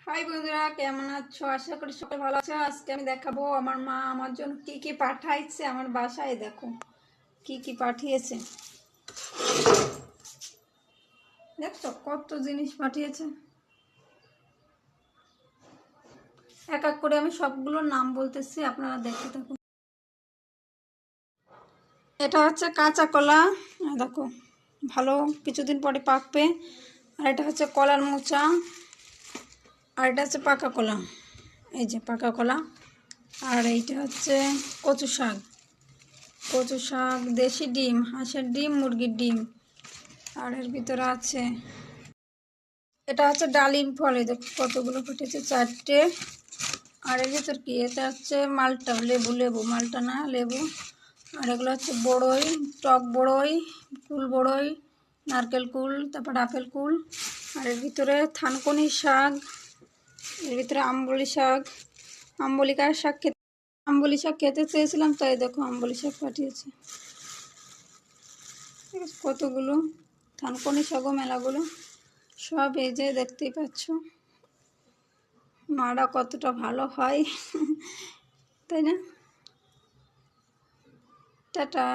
High বন্ধুরা, কেমন আছো? আশা করি সবাই ভালো আছো। আজকে আমি দেখাবো আমার মা আমার জন্য কি কি পাঠাইছে আমার বাসায়। দেখো কি কি পাঠিয়েছে, দেখছো কত জিনিস পাঠিয়েছে। এক এক করে আমি সবগুলোর নাম বলতেছি, আপনারা দেখতে থাকুন। এটা হচ্ছে কাঁচা কলা, দেখো ভালো কিছুদিন পরে পাকবে। আর এটা হচ্ছে কলার মোচা, আর এটা হচ্ছে পাকা কলা, এই যে পাকা কলা। আর এইটা হচ্ছে কচু শাক, দেশি ডিম, হাঁসের ডিম, মুরগির ডিম। আর এর ভিতরে আছে, এটা হচ্ছে ডালিম ফল, এই দেখো কতগুলো ফুটেছে, 4টে। আর এর ভিতর কি, এটা হচ্ছে মালটা, লেবু, মালটা না লেবু। আর এগুলো হচ্ছে বড়ই, টক বড়ই, কুল বড়ই, নারকেল কুল, তারপর আপেল কুল। আর এর ভিতরে থানকুনি শাক, এর ভিতরে আম্বলি শাক, আম্বলি শাক খেতে চেয়েছিলাম, তাই দেখো আম্বলি শাক পাঠিয়েছে। ঠিক আছে, কতগুলো থানকুনি শাকও মেলাগুলো, সব এই যে দেখতেই পাচ্ছ। মারা কতটা ভালো হয় তাই না? টাটা।